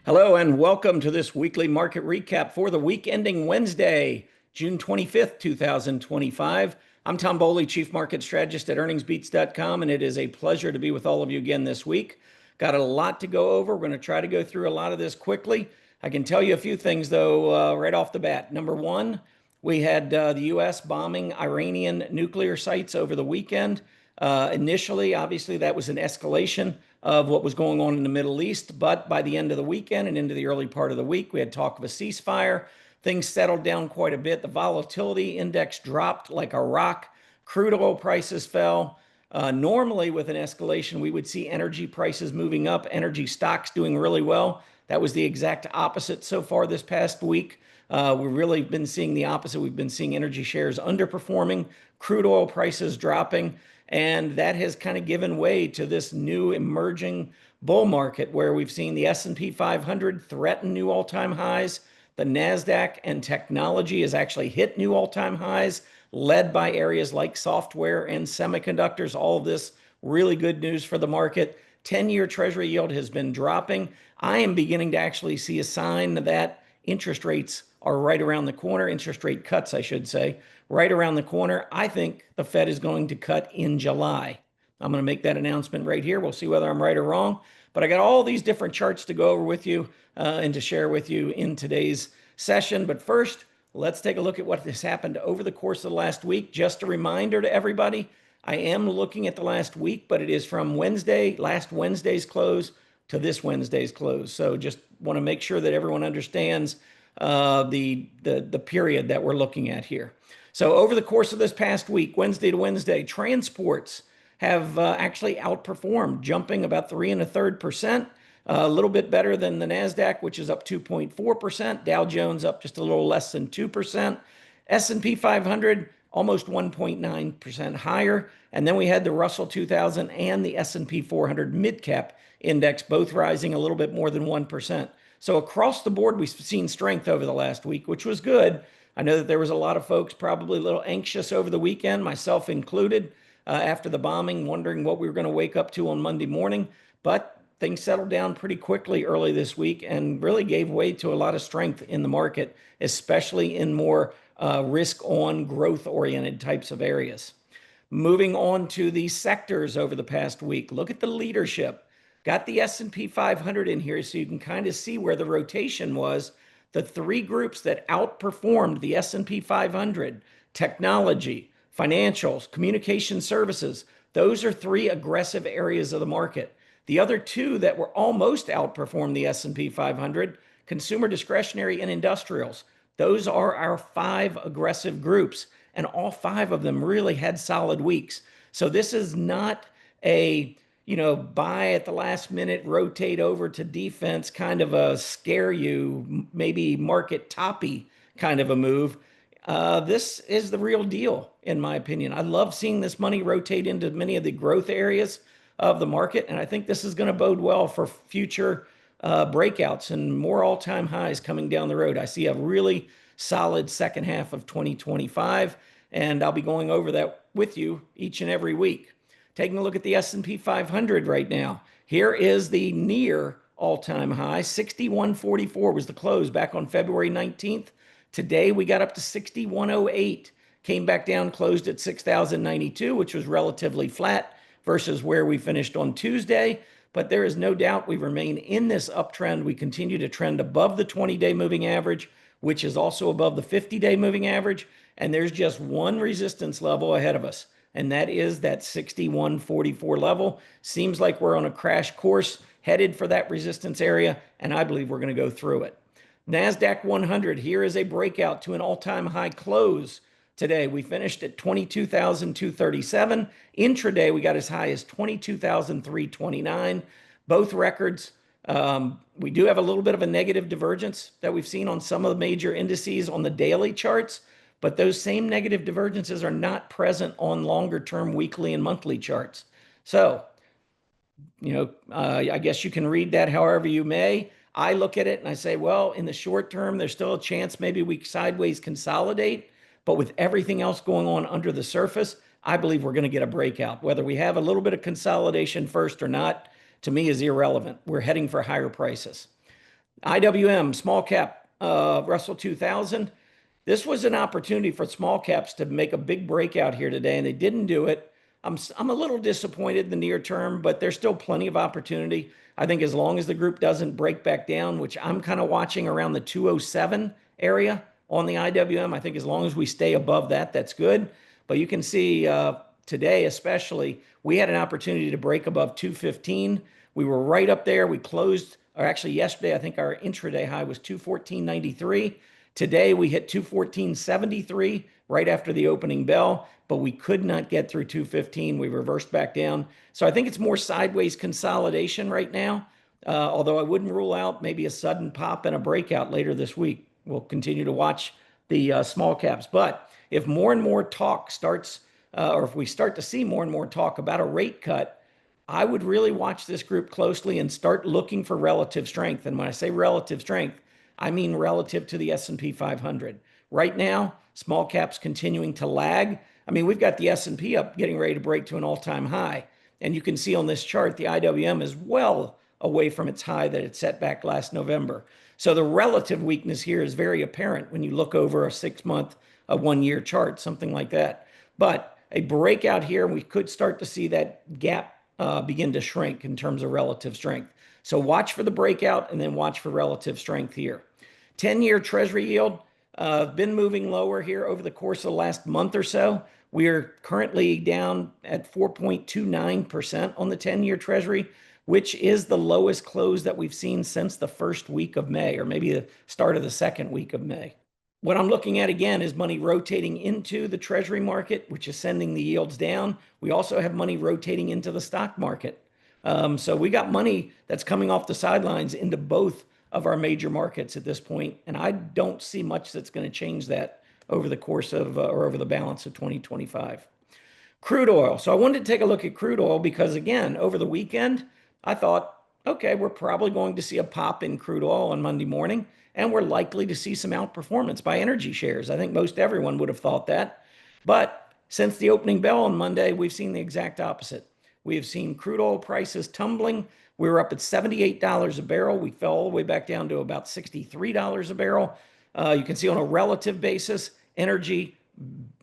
Hello and welcome to this weekly market recap for the week ending Wednesday, June 25th, 2025. I'm Tom Bowley, Chief Market Strategist at earningsbeats.com, and it is a pleasure to be with all of you again this week. Got a lot to go over. We're going to try to go through a lot of this quickly. I can tell you a few things, though, right off the bat. Number one, we had the U.S. bombing Iranian nuclear sites over the weekend. Initially, obviously, that was an escalation of what was going on in the Middle East. But by the end of the weekend and into the early part of the week, we had talk of a ceasefire. Things settled down quite a bit. The volatility index dropped like a rock. Crude oil prices fell. Normally, with an escalation, we would see energy prices moving up, energy stocks doing really well. That was the exact opposite so far this past week. We've really been seeing the opposite. We've been seeing energy shares underperforming, crude oil prices dropping. And that has kind of given way to this new emerging bull market where we've seen the S&P 500 threaten new all-time highs. The Nasdaq and technology has actually hit new all-time highs, led by areas like software and semiconductors. All of this really good news for the market. 10-year Treasury yield has been dropping. I am beginning to actually see a sign that interest rates are right around the corner. Interest rate cuts, I should say, right around the corner. I think the Fed is going to cut in July. I'm going to make that announcement right here. We'll see whether I'm right or wrong. But I got all these different charts to go over with you and to share with you in today's session. But first, let's take a look at what has happened over the course of the last week. Just a reminder to everybody, I am looking at the last week, but it is from last Wednesday's close to this Wednesday's close. So just want to make sure that everyone understands the period that we're looking at here. So over the course of this past week, Wednesday to Wednesday, transports have actually outperformed, jumping about 3.33%, a little bit better than the Nasdaq, which is up 2.4%. Dow Jones up just a little less than 2%. S&P 500 almost 1.9% higher. And then we had the Russell 2000 and the S&P 400 mid-cap index both rising a little bit more than 1%. So across the board, we've seen strength over the last week, which was good. I know that there was a lot of folks probably a little anxious over the weekend, myself included, after the bombing, wondering what we were going to wake up to on Monday morning. But things settled down pretty quickly early this week and really gave way to a lot of strength in the market, especially in more risk-on, growth-oriented types of areas. Moving on to the sectors over the past week, look at the leadership. Got the S&P 500 in here so you can kind of see where the rotation was. The three groups that outperformed the S&P 500, technology, financials, communication services, those are three aggressive areas of the market. The other two that were almost outperformed the S&P 500, consumer discretionary and industrials, those are our five aggressive groups, and all five of them really had solid weeks. So this is not a buy at the last minute, rotate over to defense, kind of a scare you, maybe market toppy kind of a move. This is the real deal, in my opinion. I love seeing this money rotate into many of the growth areas of the market, and I think this is going to bode well for future breakouts and more all-time highs coming down the road. I see a really solid second half of 2025, and I'll be going over that with you each and every week. Taking a look at the S&P 500 right now. Here is the near all-time high. 6144 was the close back on February 19th. Today we got up to 6108. Came back down, closed at 6092, which was relatively flat versus where we finished on Tuesday. But there is no doubt we remain in this uptrend. We continue to trend above the 20-day moving average, which is also above the 50-day moving average. And there's just one resistance level ahead of us, and that is that 6144 level. Seems like we're on a crash course headed for that resistance area, and I believe we're going to go through it. Nasdaq 100, here is a breakout to an all-time high close today. We finished at 22,237. Intraday, we got as high as 22,329. Both records. We do have a little bit of a negative divergence that we've seen on some of the major indices on the daily charts, but those same negative divergences are not present on longer-term weekly and monthly charts. So, I guess you can read that however you may. I look at it and I say, well, in the short term, there's still a chance maybe we sideways consolidate, but with everything else going on under the surface, I believe we're going to get a breakout. Whether we have a little bit of consolidation first or not, to me is irrelevant. We're heading for higher prices. IWM, small cap, Russell 2000. This was an opportunity for small caps to make a big breakout here today, and they didn't do it. I'm a little disappointed in the near term, but there's still plenty of opportunity. I think as long as the group doesn't break back down, which I'm kind of watching around the 207 area on the IWM, I think as long as we stay above that, that's good. But you can see today, especially, we had an opportunity to break above 215. We were right up there. We closed, or actually yesterday, I think our intraday high was 214.93. Today we hit 214.73 right after the opening bell, but we could not get through 215. We reversed back down. So I think it's more sideways consolidation right now, although I wouldn't rule out maybe a sudden pop and a breakout later this week. We'll continue to watch the small caps. But if more and more talk starts, or if we start to see more and more talk about a rate cut, I would really watch this group closely and start looking for relative strength. And when I say relative strength, I mean relative to the S&P 500. Right now, small caps continuing to lag. I mean, we've got the S&P up getting ready to break to an all-time high. And you can see on this chart, the IWM is well away from its high that it set back last November. So the relative weakness here is very apparent when you look over a 6-month, a 1-year chart, something like that. But a breakout here, we could start to see that gap begin to shrink in terms of relative strength. So watch for the breakout and then watch for relative strength here. 10-year Treasury yield been moving lower here over the course of the last month or so. We are currently down at 4.29% on the 10-year Treasury, which is the lowest close that we've seen since the first week of May, or maybe the start of the second week of May. What I'm looking at again is money rotating into the Treasury market, which is sending the yields down. We also have money rotating into the stock market. So we got money that's coming off the sidelines into both of our major markets at this point, and I don't see much that's going to change that over the course of or over the balance of 2025. Crude oil. So I wanted to take a look at crude oil because, again, over the weekend, I thought, okay, we're probably going to see a pop in crude oil on Monday morning, and we're likely to see some outperformance by energy shares. I think most everyone would have thought that. But since the opening bell on Monday, we've seen the exact opposite. We have seen crude oil prices tumbling. We were up at $78 a barrel. We fell all the way back down to about $63 a barrel. You can see on a relative basis, energy,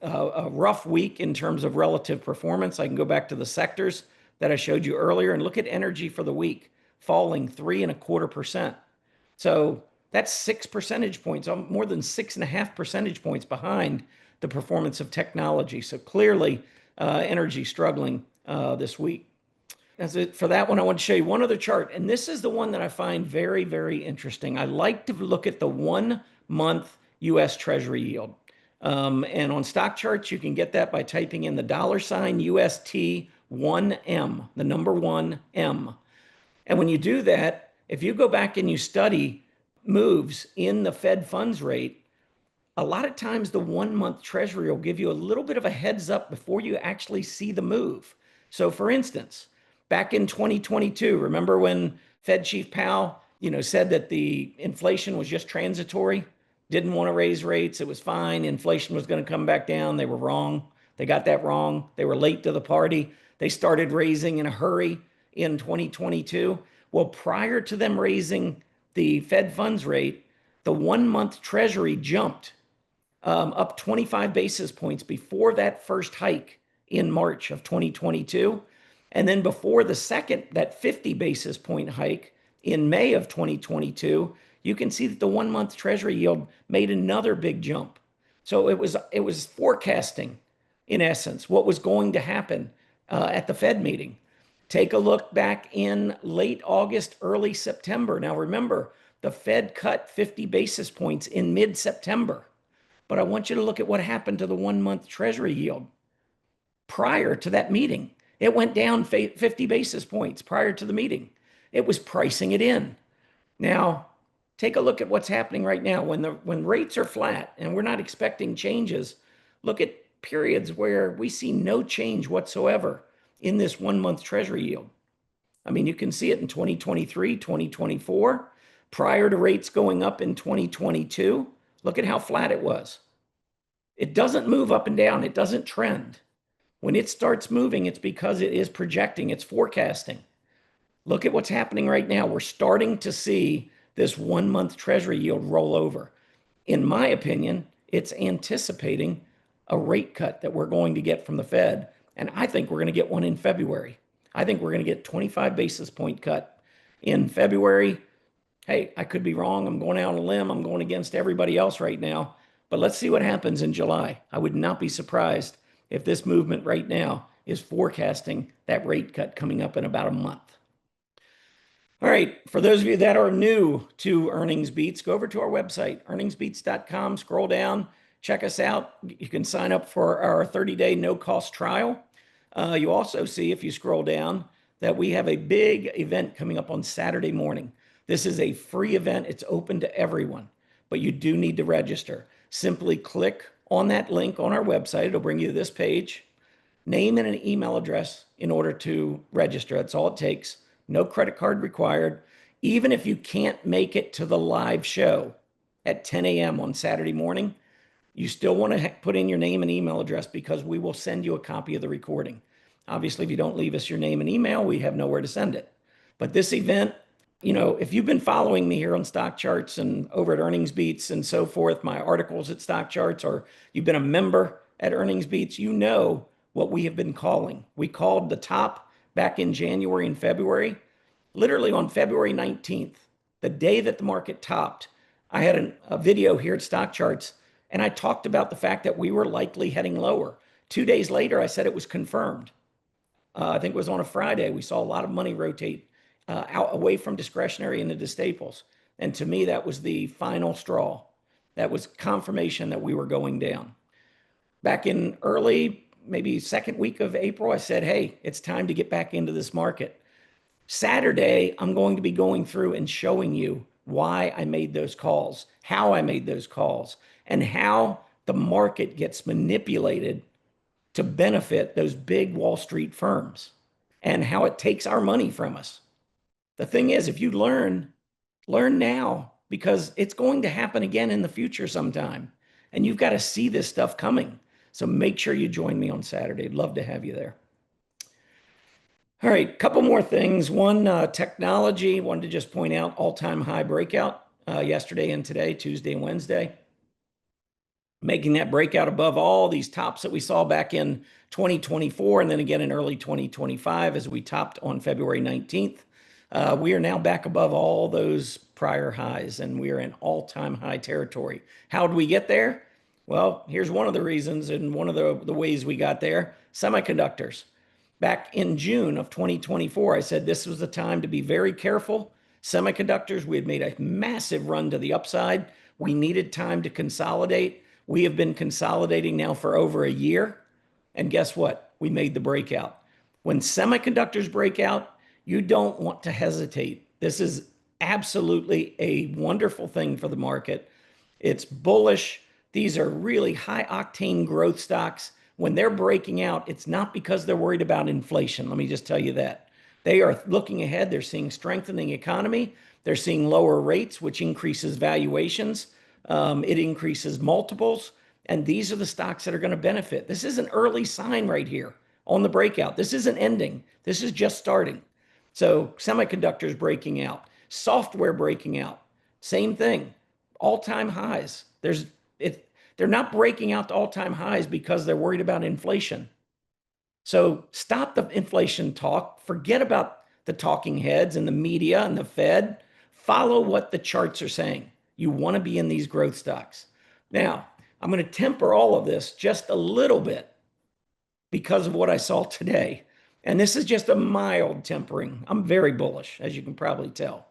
a rough week in terms of relative performance. I can go back to the sectors that I showed you earlier and look at energy for the week, falling 3.25%. So that's 6 percentage points, more than 6.5 percentage points behind the performance of technology. So clearly, energy struggling this week. That's it for that one. I want to show you one other chart, and this is the one that I find very, very interesting. I like to look at the 1-month US Treasury yield. And on Stockcharts, you can get that by typing in the $UST1M, the number 1M. And when you do that, if you go back and you study moves in the Fed funds rate, a lot of times the 1-month Treasury will give you a little bit of a heads up before you actually see the move. So for instance, back in 2022, remember when Fed Chief Powell, said that the inflation was just transitory, didn't want to raise rates, it was fine, inflation was going to come back down. They were wrong. They got that wrong. They were late to the party. They started raising in a hurry in 2022. Well, prior to them raising the Fed funds rate, the 1-month Treasury jumped up 25 basis points before that first hike in March of 2022. And then before the second, that 50 basis point hike in May of 2022, you can see that the 1-month Treasury yield made another big jump. So it was forecasting, in essence, what was going to happen at the Fed meeting. Take a look back in late August, early September. Now remember, the Fed cut 50 basis points in mid-September. But I want you to look at what happened to the 1-month Treasury yield prior to that meeting. It went down 50 basis points prior to the meeting. It was pricing it in. Now, take a look at what's happening right now. When rates are flat and we're not expecting changes, look at periods where we see no change whatsoever in this 1-month Treasury yield. I mean, you can see it in 2023, 2024, prior to rates going up in 2022. Look at how flat it was. It doesn't move up and down. It doesn't trend. When it starts moving, it's because it is projecting, it's forecasting. Look at what's happening right now. We're starting to see this 1-month Treasury yield roll over. In my opinion, it's anticipating a rate cut that we're going to get from the Fed. And I think we're going to get one in February. I think we're going to get 25 basis point cut in February. Hey, I could be wrong. I'm going out on a limb. I'm going against everybody else right now. But let's see what happens in July. I would not be surprised if this movement right now is forecasting that rate cut coming up in about a month. All right, for those of you that are new to Earnings Beats, go over to our website, earningsbeats.com, scroll down, check us out. You can sign up for our 30-day no-cost trial. You also see, if you scroll down, that we have a big event coming up on Saturday morning. This is a free event. It's open to everyone, but you do need to register. Simply click on that link on our website. It'll bring you to this page. Name and an email address in order to register. That's all it takes. No credit card required. Even if you can't make it to the live show at 10 a.m. on Saturday morning, you still want to put in your name and email address because we will send you a copy of the recording. Obviously, if you don't leave us your name and email, we have nowhere to send it. But this event, you know, if you've been following me here on Stockcharts and over at Earnings Beats and so forth, my articles at Stockcharts, or you've been a member at Earnings Beats, you know what we have been calling. We called the top back in January and February. Literally on February 19th, the day that the market topped, I had a video here at Stockcharts, and I talked about the fact that we were likely heading lower. 2 days later, I said it was confirmed. I think it was on a Friday. We saw a lot of money rotate out away from discretionary into the staples. And to me, that was the final straw. That was confirmation that we were going down. Back in early, maybe second week of April, I said, hey, it's time to get back into this market. Saturday, I'm going to be going through and showing you why I made those calls, how I made those calls, and how the market gets manipulated to benefit those big Wall Street firms and how it takes our money from us. The thing is, if you learn now, because it's going to happen again in the future sometime, and you've got to see this stuff coming. So make sure you join me on Saturday. I'd love to have you there. All right, couple more things. One, technology. Wanted to just point out all-time high breakout yesterday and today, Tuesday and Wednesday. Making that breakout above all these tops that we saw back in 2024 and then again in early 2025 as we topped on February 19th. We are now back above all those prior highs, and we are in all-time high territory. How did we get there? Well, here's one of the reasons and one of the ways we got there. Semiconductors. Back in June of 2024, I said this was the time to be very careful. Semiconductors, we had made a massive run to the upside. We needed time to consolidate. We have been consolidating now for over a year. And guess what? We made the breakout. When semiconductors break out, you don't want to hesitate. This is absolutely a wonderful thing for the market. It's bullish. These are really high octane growth stocks. When they're breaking out, it's not because they're worried about inflation. Let me just tell you that. They are looking ahead. They're seeing strengthening economy. They're seeing lower rates, which increases valuations. It increases multiples. And these are the stocks that are going to benefit. This is an early sign right here on the breakout. This isn't ending. This is just starting. So semiconductors breaking out, software breaking out, same thing, all-time highs. They're not breaking out to all-time highs because they're worried about inflation. So stop the inflation talk. Forget about the talking heads and the media and the Fed. Follow what the charts are saying. You want to be in these growth stocks. Now, I'm going to temper all of this just a little bit because of what I saw today. And this is just a mild tempering. I'm very bullish, as you can probably tell.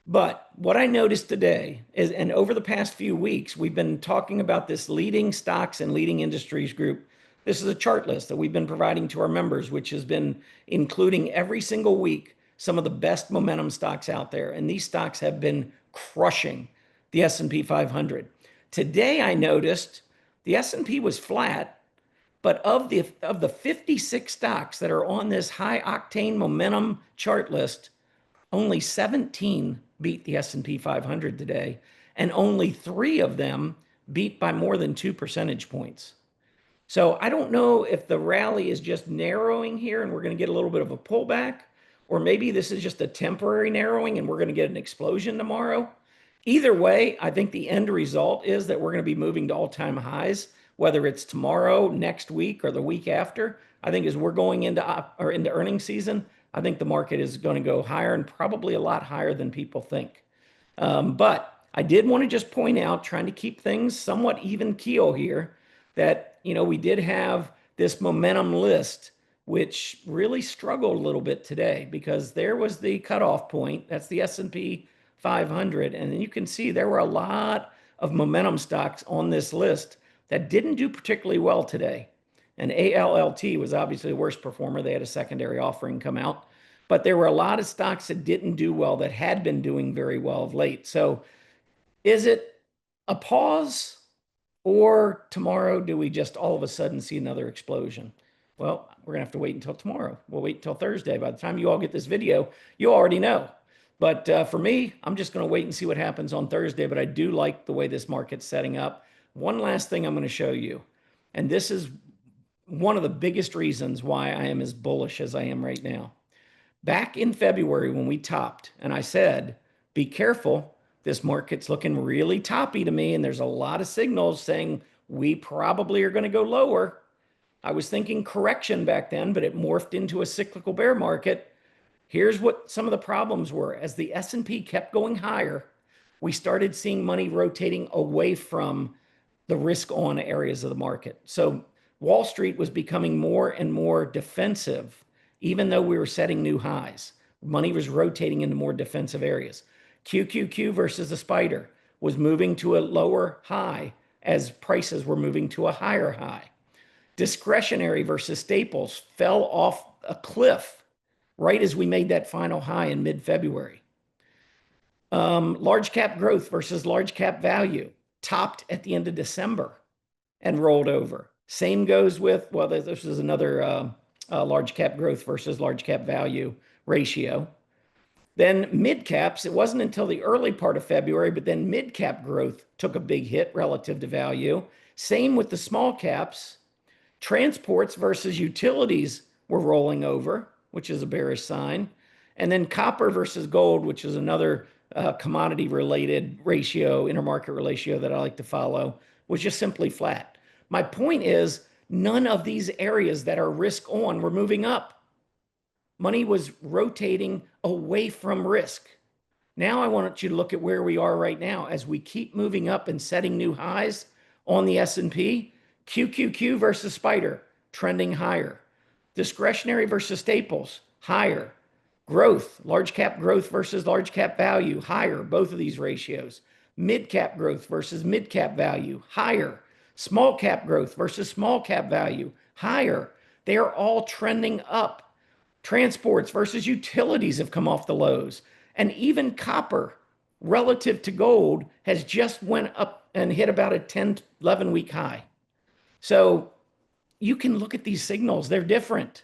But what I noticed today is, and over the past few weeks, we've been talking about this leading stocks and leading industries group. This is a chart list that we've been providing to our members, which has been including every single week some of the best momentum stocks out there. And these stocks have been crushing the S&P 500. Today, I noticed the S&P was flat, but of the 56 stocks that are on this high octane momentum chart list, only 17 beat the S&P 500 today, and only 3 of them beat by more than 2 percentage points. So I don't know if the rally is just narrowing here and we're going to get a little bit of a pullback, or maybe this is just a temporary narrowing and we're going to get an explosion tomorrow. Either way, I think the end result is that we're going to be moving to all-time highs, whether it's tomorrow, next week, or the week after. I think as we're going into earnings season, I think the market is going to go higher and probably a lot higher than people think. But I did want to just point out, trying to keep things somewhat even keel here, that we did have this momentum list, which really struggled a little bit today because there was the cutoff point. That's the S&P 500. And then you can see there were a lot of momentum stocks on this list that didn't do particularly well today. And ALLT was obviously the worst performer. They had a secondary offering come out. But there were a lot of stocks that didn't do well that had been doing very well of late. So is it a pause, or tomorrow do we just all of a sudden see another explosion? Well, we're going to have to wait until tomorrow. We'll wait until Thursday. By the time you all get this video, you already know. But for me, I'm just going to wait and see what happens on Thursday. But I do like the way this market's setting up. One last thing I'm going to show you, and this is one of the biggest reasons why I am as bullish as I am right now. Back in February when we topped, and I said, be careful, this market's looking really toppy to me, and there's a lot of signals saying we probably are going to go lower. I was thinking correction back then, but it morphed into a cyclical bear market. Here's what some of the problems were. As the S&P kept going higher, we started seeing money rotating away from the risk-on areas of the market. So Wall Street was becoming more and more defensive, even though we were setting new highs. Money was rotating into more defensive areas. QQQ versus the spider was moving to a lower high as prices were moving to a higher high. Discretionary versus staples fell off a cliff right as we made that final high in mid-February. Large cap growth versus large cap value topped at the end of December and rolled over. Same goes with, well, this is another large cap growth versus large cap value ratio. Then mid caps, it wasn't until the early part of February, but then mid cap growth took a big hit relative to value. Same with the small caps. Transports versus utilities were rolling over, which is a bearish sign. And then copper versus gold, which is another commodity related ratio, intermarket ratio that I like to follow, was just simply flat. My point is, none of these areas that are risk on were moving up. Money was rotating away from risk. Now I want you to look at where we are right now as we keep moving up and setting new highs on the S&P. QQQ versus spider, trending higher. Discretionary versus staples, higher. Growth, large cap growth versus large cap value, higher, both of these ratios. Mid cap growth versus mid cap value, higher. Small cap growth versus small cap value, higher. They are all trending up. Transports versus utilities have come off the lows. And even copper, relative to gold, has just went up and hit about a 10, 11-week high. So you can look at these signals. They're different.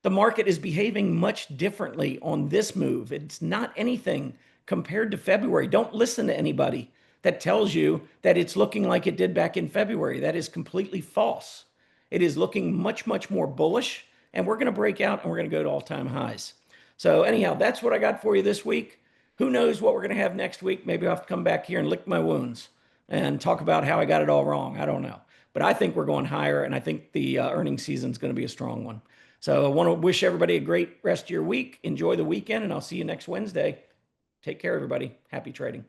The market is behaving much differently on this move. It's not anything compared to February. Don't listen to anybody that tells you that it's looking like it did back in February. That is completely false. It is looking much, much more bullish, and we're going to break out and we're going to go to all-time highs. So anyhow, that's what I got for you this week. Who knows what we're going to have next week? Maybe I'll have to come back here and lick my wounds and talk about how I got it all wrong. I don't know. But I think we're going higher, and I think the earnings season is going to be a strong one. So I want to wish everybody a great rest of your week. Enjoy the weekend, and I'll see you next Wednesday. Take care, everybody. Happy trading.